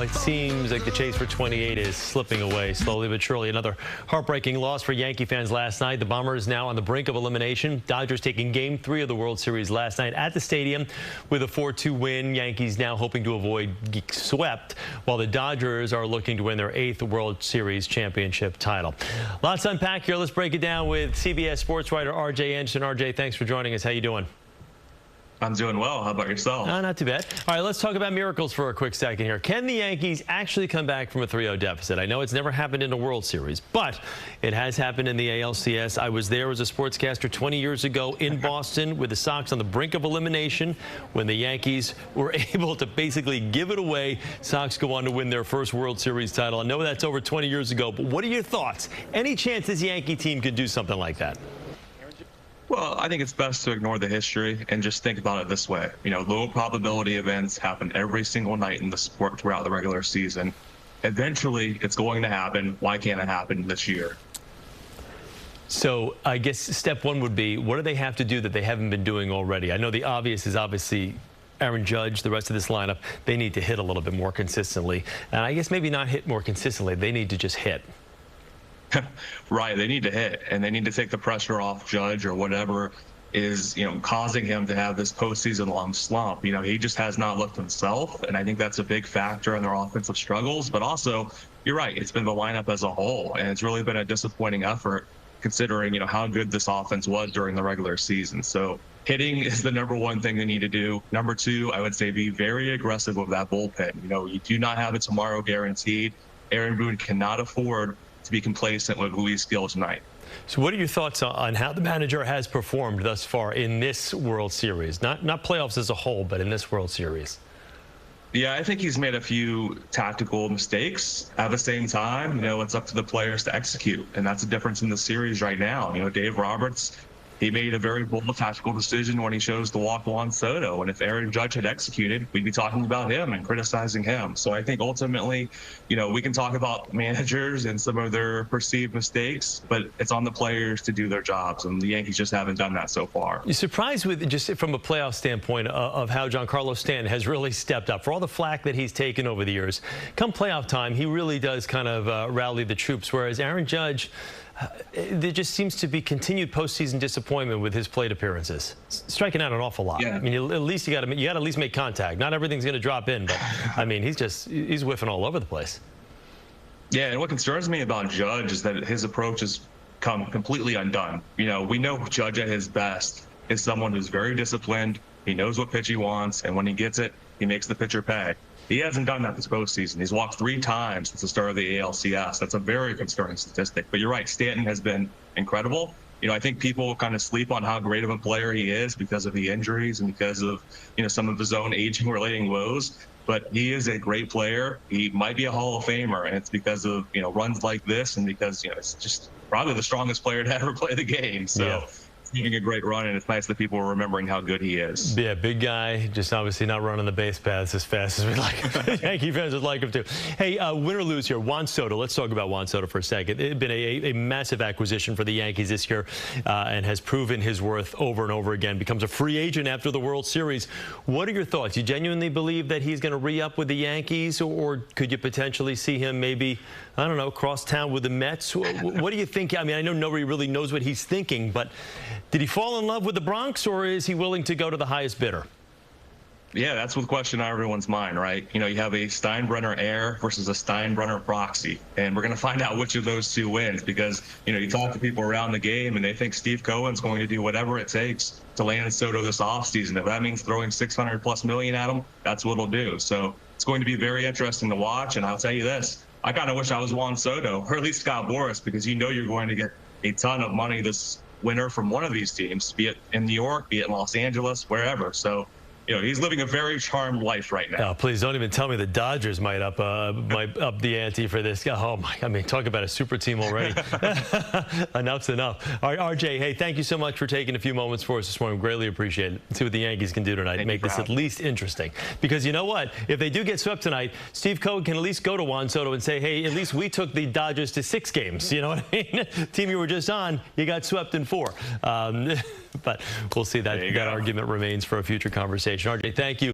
it seems like the chase for 28 is slipping away slowly but surely. Another heartbreaking loss for Yankee fans last night. The Bombers now on the brink of elimination. Dodgers taking Game 3 of the World Series last night at the stadium with a 4-2 win. Yankees now hoping to avoid getting swept, while the Dodgers are looking to win their 8th World Series championship title. Lots to unpack here. Let's break it down with CBS Sports writer R.J. Anderson. R.J., thanks for joining us. How you doing? I'm doing well. How about yourself? Not too bad. All right, let's talk about miracles for a quick second here. Can the Yankees actually come back from a 3-0 deficit? I know it's never happened in a World Series, but it has happened in the ALCS. I was there as a sportscaster 20 years ago in Boston with the Sox on the brink of elimination when the Yankees were able to basically give it away. Sox go on to win their first World Series title. I know that's over 20 years ago, but what are your thoughts? Any chance this Yankee team could do something like that? Well, I think it's best to ignore the history and just think about it this way. You know, low probability events happen every single night in the sport throughout the regular season. Eventually, it's going to happen. Why can't it happen this year? So I guess step one would be, what do they have to do that they haven't been doing already? I know the obvious is obviously Aaron Judge, the rest of this lineup, they need to hit a little bit more consistently. And I guess maybe not hit more consistently. They need to just hit. Right, they need to hit, and they need to take the pressure off Judge or whatever is, causing him to have this postseason-long slump. He just has not looked himself, and I think that's a big factor in their offensive struggles. But also, you're right, it's been the lineup as a whole, and it's really been a disappointing effort considering, how good this offense was during the regular season. So hitting is the #1 thing they need to do. #2, I would say be very aggressive with that bullpen. You do not have a tomorrow guaranteed. Aaron Boones cannot afford to be complacent with Luis Gil tonight. So what are your thoughts on how the manager has performed thus far in this World Series? Not playoffs as a whole, but in this World Series. Yeah, I think he's made a few tactical mistakes. At the same time, it's up to the players to execute, and that's the difference in the series right now. Dave Roberts, he made a very bold tactical decision when he chose to walk Juan Soto. And if Aaron Judge had executed, we'd be talking about him and criticizing him. So I think ultimately, we can talk about managers and some of their perceived mistakes, but it's on the players to do their jobs. And the Yankees just haven't done that so far. You're surprised with, just from a playoff standpoint, of how Giancarlo Stanton has really stepped up. For all the flack that he's taken over the years, come playoff time, he really does kind of rally the troops. Whereas Aaron Judge, there just seems to be continued postseason disappointment with his plate appearances, striking out an awful lot. Yeah. I mean, at least you got to at least make contact. Not everything's going to drop in, but I mean, he's whiffing all over the place. Yeah, and what concerns me about Judge is that his approach has come completely undone. We know Judge at his best is someone who's very disciplined. He knows what pitch he wants, and when he gets it, he makes the pitcher pay. He hasn't done that this postseason. He's walked 3 times since the start of the ALCS. That's a very concerning statistic. But you're right, Stanton has been incredible. I think people kind of sleep on how great of a player he is because of the injuries and because of, some of his own aging-related woes. But he is a great player. He might be a Hall of Famer, and it's because of, runs like this and because, it's just probably the strongest player to ever play the game. So. Yeah. Making a great run, and it's nice that people are remembering how good he is. Yeah, big guy, just obviously not running the base paths as fast as we like. Yankee fans would like him to. Hey, win or lose here, Juan Soto. Let's talk about Juan Soto for a second. It had been a massive acquisition for the Yankees this year and has proven his worth over and over again. Becomes a free agent after the World Series. What are your thoughts? You genuinely believe that he's going to re-up with the Yankees, or could you potentially see him maybe, I don't know, cross town with the Mets? What do you think? I mean, I know nobody really knows what he's thinking, but did he fall in love with the Bronx, or is he willing to go to the highest bidder? Yeah, that's the question on everyone's mind, right? You have a Steinbrenner heir versus a Steinbrenner proxy, and we're going to find out which of those two wins because, you talk to people around the game, and they think Steve Cohen's going to do whatever it takes to land Soto this offseason. If that means throwing $600+ million at him, that's what he'll do. So it's going to be very interesting to watch, and I'll tell you this, I kind of wish I was Juan Soto, or at least Scott Boras, because you're going to get a ton of money this winner from one of these teams, be it in New York, be it in Los Angeles, wherever. So, he's living a very charmed life right now. Oh, please don't even tell me the Dodgers might up the ante for this guy. Oh my! I mean, talk about a super team already. Enough's enough. All right, RJ. Hey, thank you so much for taking a few moments for us this morning. Greatly appreciate it. Let's see what the Yankees can do tonight to make this at least interesting. Because you know what? If they do get swept tonight, Steve Cohen can at least go to Juan Soto and say, "Hey, at least we took the Dodgers to 6 games." You know what I mean? Team you were just on, you got swept in 4. But we'll see. That argument remains for a future conversation. RJ, thank you.